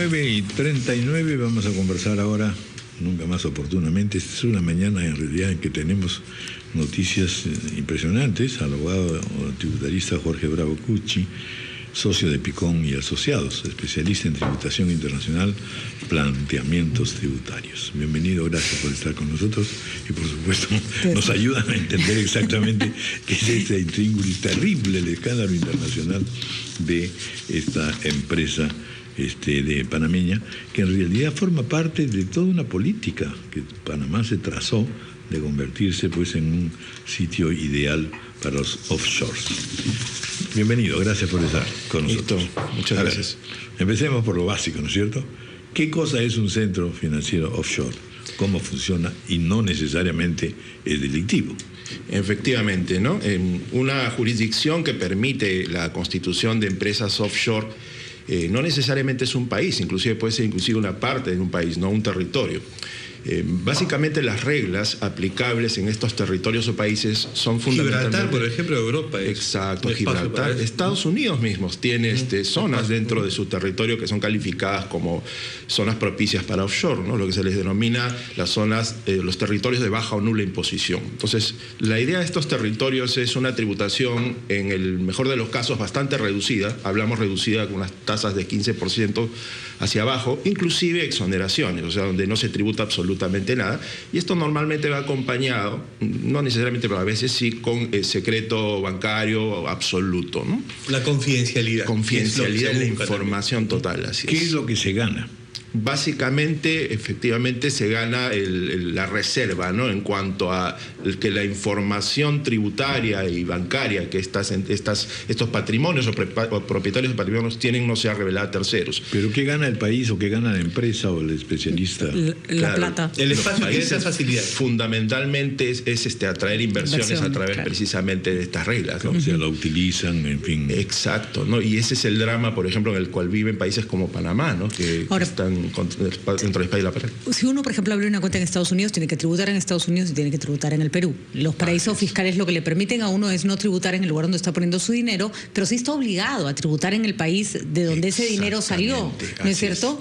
9:39, vamos a conversar ahora, nunca más oportunamente. Esta es una mañana en realidad en que tenemos noticias impresionantes. Al abogado tributarista Jorge Bravo Cucci, socio de Picón y Asociados, especialista en tributación internacional, planteamientos tributarios. Bienvenido, gracias por estar con nosotros y por supuesto nos ayudan a entender exactamente qué es este intríngulis terrible, el escándalo internacional de esta empresa de panameña, que en realidad forma parte de toda una política que Panamá se trazó de convertirse pues en un sitio ideal para los offshores. Bienvenido, gracias por estar con nosotros. Muchas gracias. Empecemos por lo básico, ¿no es cierto? ¿Qué cosa es un centro financiero offshore? ¿Cómo funciona? Y no necesariamente es delictivo. Efectivamente, ¿no? Una jurisdicción que permite la constitución de empresas offshore no necesariamente es un país, inclusive puede ser una parte de un país, no un territorio. Básicamente las reglas aplicables en estos territorios o países son fundamentalmente... Gibraltar, por ejemplo, Europa. Exacto, Gibraltar. Estados Unidos mismos tiene zonas dentro de su territorio que son calificadas como zonas propicias para offshore, ¿no? Lo que se les denomina las zonas, los territorios de baja o nula imposición. Entonces, la idea de estos territorios es una tributación, en el mejor de los casos, bastante reducida. Hablamos reducida con unas tasas de 15% hacia abajo, inclusive exoneraciones, o sea, donde no se tributa absolutamente nada. Y esto normalmente va acompañado, no necesariamente, pero a veces sí, con secreto bancario absoluto, ¿no? La confidencialidad. Confidencialidad de la información total, así es. ¿Qué es lo que se gana? Básicamente, efectivamente, se gana la reserva, ¿no? En cuanto a que la información tributaria y bancaria que estos patrimonios o propietarios de patrimonios tienen no sea revelada a terceros. ¿Pero qué gana el país o qué gana la empresa o el especialista? La plata. El espacio tiene esa facilidad. Fundamentalmente es atraer inversiones a través precisamente de estas reglas, ¿no? O sea, la utilizan, en fin. Exacto, ¿no? Y ese es el drama, por ejemplo, en el cual viven países como Panamá, ¿no? Que están dentro del país de la pared. Si uno, por ejemplo, abre una cuenta en Estados Unidos, tiene que tributar en Estados Unidos y tiene que tributar en el Perú. Los paraísos fiscales lo que le permiten a uno es no tributar en el lugar donde está poniendo su dinero, pero sí está obligado a tributar en el país de donde ese dinero salió, ¿no es cierto?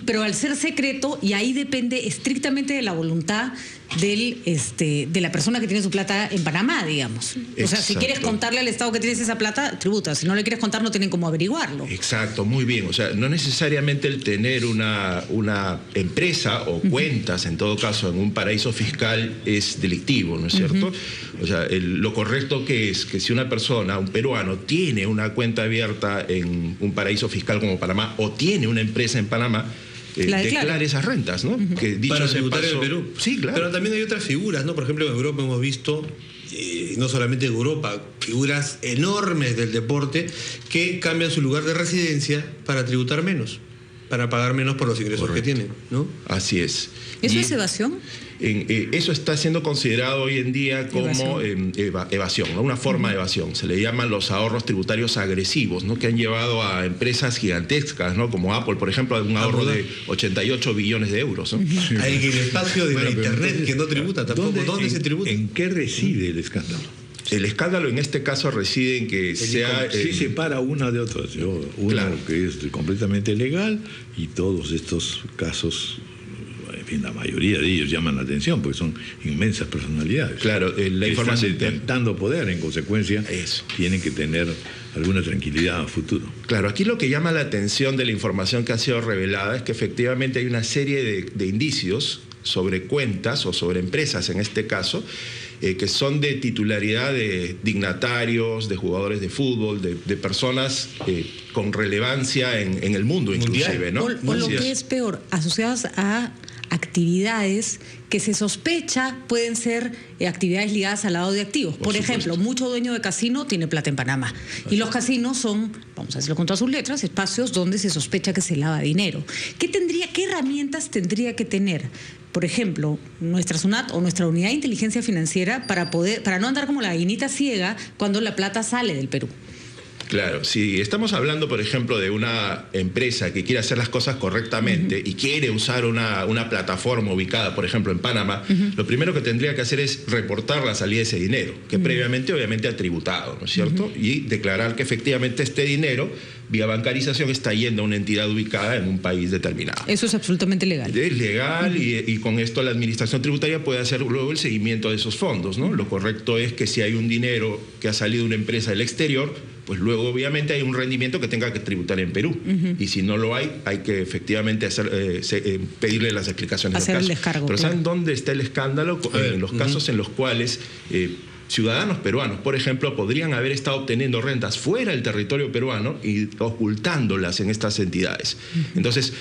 Pero al ser secreto, y ahí depende estrictamente de la voluntad de la persona que tiene su plata en Panamá, digamos. O sea, si quieres contarle al Estado que tienes esa plata, tributa. Si no le quieres contar, no tienen cómo averiguarlo. Exacto, muy bien. O sea, no necesariamente el tener una empresa o cuentas, en todo caso, en un paraíso fiscal es delictivo, ¿no es cierto? O sea, lo correcto que es que si una persona, un peruano, tiene una cuenta abierta en un paraíso fiscal como Panamá o tiene una empresa en Panamá, declare esas rentas, ¿no? Que dicho para tributar en el Perú. Sí, claro. Pero también hay otras figuras, ¿no? Por ejemplo, en Europa hemos visto, no solamente en Europa, figuras enormes del deporte que cambian su lugar de residencia para tributar menos, para pagar menos por los ingresos que tienen, ¿no? Así es. ¿Eso es evasión? Eso está siendo considerado hoy en día como evasión, ¿no? Una forma de evasión. Se le llaman los ahorros tributarios agresivos, ¿no? Que han llevado a empresas gigantescas, ¿no? Como Apple, por ejemplo, a un ahorro de 88 billones de euros, ¿no? Hay el espacio de la Internet que no tributa tampoco. ¿Dónde se tributa? ¿En qué reside el escándalo? El escándalo en este caso reside en que sí separa una de otra. Una que es completamente legal y todos estos casos, en fin, la mayoría de ellos llaman la atención porque son inmensas personalidades. Claro, la información están intentando poder, en consecuencia, tienen que tener alguna tranquilidad a futuro. Claro, aquí lo que llama la atención de la información que ha sido revelada es que efectivamente hay una serie de indicios sobre cuentas o sobre empresas en este caso, que son de titularidad de dignatarios, de jugadores de fútbol, de personas con relevancia en el mundo inclusive, ¿no? O lo que es peor, asociadas a actividades que se sospecha pueden ser actividades ligadas al lavado de activos. Por ejemplo, mucho dueño de casino tiene plata en Panamá. Y los casinos son, vamos a decirlo con todas sus letras, espacios donde se sospecha que se lava dinero. ¿Qué herramientas tendría que tener, por ejemplo, nuestra SUNAT o nuestra unidad de inteligencia financiera para no andar como la gallinita ciega cuando la plata sale del Perú? Claro, si estamos hablando, por ejemplo, de una empresa que quiere hacer las cosas correctamente y quiere usar una plataforma ubicada, por ejemplo, en Panamá, lo primero que tendría que hacer es reportar la salida de ese dinero, que previamente, obviamente, ha tributado, ¿no es cierto? Y declarar que efectivamente este dinero vía bancarización está yendo a una entidad ubicada en un país determinado. Eso es absolutamente legal. Es legal y con esto la administración tributaria puede hacer luego el seguimiento de esos fondos, ¿no? Lo correcto es que si hay un dinero que ha salido de una empresa del exterior, pues luego obviamente hay un rendimiento que tenga que tributar en Perú. Y si no lo hay que efectivamente pedirle las explicaciones hacer del el caso. descargo. Pero ¿saben dónde está el escándalo? En los casos en los cuales ciudadanos peruanos, por ejemplo, podrían haber estado obteniendo rentas fuera del territorio peruano y ocultándolas en estas entidades. Entonces,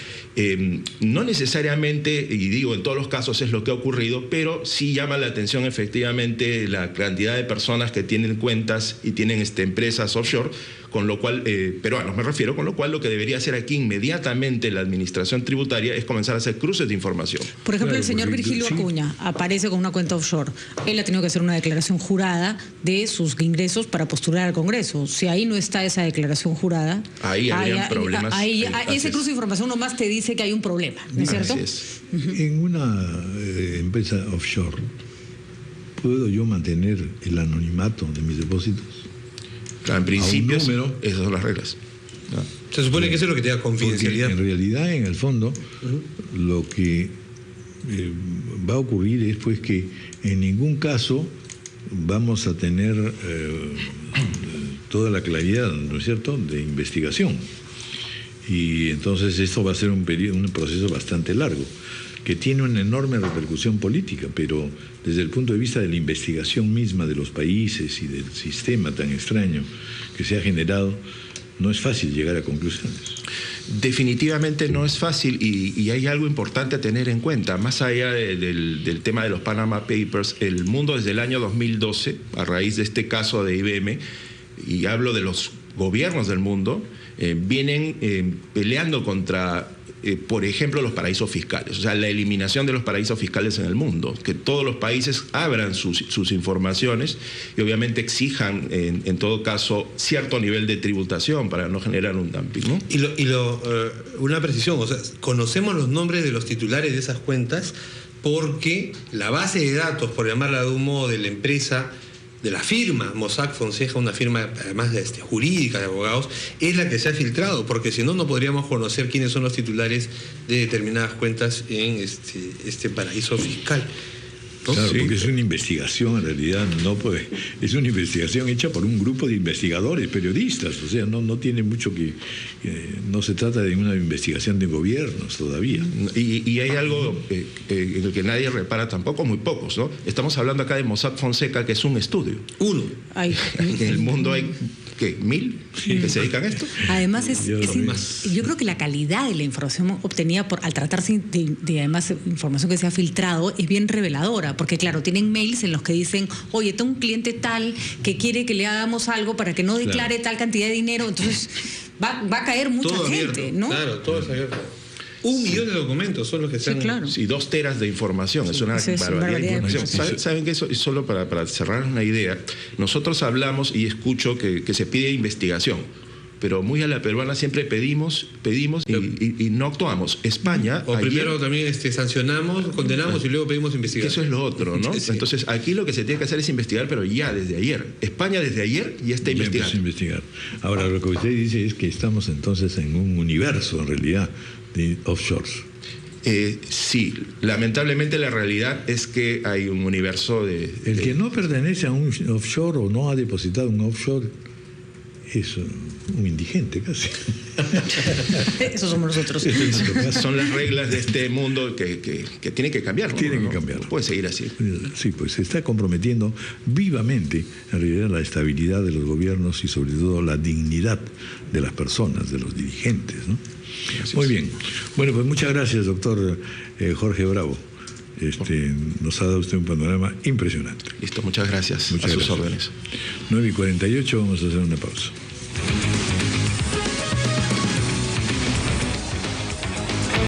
no necesariamente, y digo en todos los casos es lo que ha ocurrido, pero sí llama la atención efectivamente la cantidad de personas que tienen cuentas y tienen empresas offshore, con lo cual, peruanos me refiero, con lo cual lo que debería hacer aquí inmediatamente la administración tributaria es comenzar a hacer cruces de información. Por ejemplo, el señor Virgilio Acuña aparece con una cuenta offshore. Él ha tenido que hacer una declaración jurada de sus ingresos para postular al Congreso. Si ahí no está esa declaración jurada, ahí habrían problemas. Ese cruce de información nomás te dice que hay un problema, ¿no es cierto? Así es. En una empresa offshore, ¿puedo yo mantener el anonimato de mis depósitos? Claro, en principio, número, esas son las reglas. ¿No? Se supone que eso es lo que te da confidencialidad. Porque en realidad, en el fondo, lo que va a ocurrir es pues que en ningún caso vamos a tener toda la claridad, ¿no es cierto?, de investigación. Y entonces esto va a ser un proceso bastante largo, que tiene una enorme repercusión política, pero desde el punto de vista de la investigación misma de los países y del sistema tan extraño que se ha generado, no es fácil llegar a conclusiones. Definitivamente no es fácil y hay algo importante a tener en cuenta. Más allá del tema de los Panama Papers, el mundo desde el año 2012, a raíz de este caso de IBM, y hablo de los gobiernos del mundo, vienen peleando contra, por ejemplo, los paraísos fiscales, o sea, la eliminación de los paraísos fiscales en el mundo, que todos los países abran sus informaciones y obviamente exijan, en todo caso, cierto nivel de tributación para no generar un dumping, ¿no? Una precisión, o sea, conocemos los nombres de los titulares de esas cuentas porque la base de datos, por llamarla de un modo, de la empresa, de la firma Mossack Fonseca, una firma además jurídica de abogados, es la que se ha filtrado, porque si no, no podríamos conocer quiénes son los titulares de determinadas cuentas en este paraíso fiscal, ¿no? Claro, Sí. porque es una investigación, en realidad, es una investigación hecha por un grupo de investigadores, periodistas, o sea, no tiene mucho que... no se trata de una investigación de gobiernos todavía. Y hay algo en el que nadie repara tampoco, muy pocos, ¿no? Estamos hablando acá de Mossack Fonseca, que es un estudio. Uno. Ay. En el mundo hay, ¿qué? 1.000 que se dedican a esto. Además, más. yo creo que la calidad de la información obtenida al tratarse de además información que se ha filtrado es bien reveladora, porque claro, tienen mails en los que dicen, oye, tengo un cliente tal que quiere que le hagamos algo para que no declare tal cantidad de dinero, entonces va a caer mucha Todo gente, abierto, ¿no? Claro, todo es abierto. 1 millón de documentos son los que están... Sí, claro. Sí, 2 teras de información, es una Eso es barbaridad de barbaridad de información. ¿Saben que eso, y solo para cerrar una idea, nosotros hablamos y escucho que se pide investigación, pero muy a la peruana siempre pedimos y no actuamos. España... O ayer, primero también sancionamos, condenamos y luego pedimos investigación. eso es lo otro, ¿no? Sí. Entonces, aquí lo que se tiene que hacer es investigar, pero ya desde ayer. España desde ayer ya está Ya empezó a investigando. investigar. Ahora, lo que usted dice es que estamos entonces en un universo, en realidad, de offshores. Sí, lamentablemente la realidad es que hay un universo de... El que no pertenece a un offshore o no ha depositado un offshore es un indigente casi. Eso somos nosotros. Son las reglas de este mundo que tienen que cambiar, ¿no? Tienen que cambiar. No puede seguir así. Sí, pues se está comprometiendo vivamente, en realidad, la estabilidad de los gobiernos y sobre todo la dignidad de las personas, de los dirigentes, ¿no? Muy bien. Bueno, pues muchas gracias, doctor Jorge Bravo. Nos ha dado usted un panorama impresionante. Listo, muchas gracias. Muchas a sus gracias. órdenes. 9:48, vamos a hacer una pausa.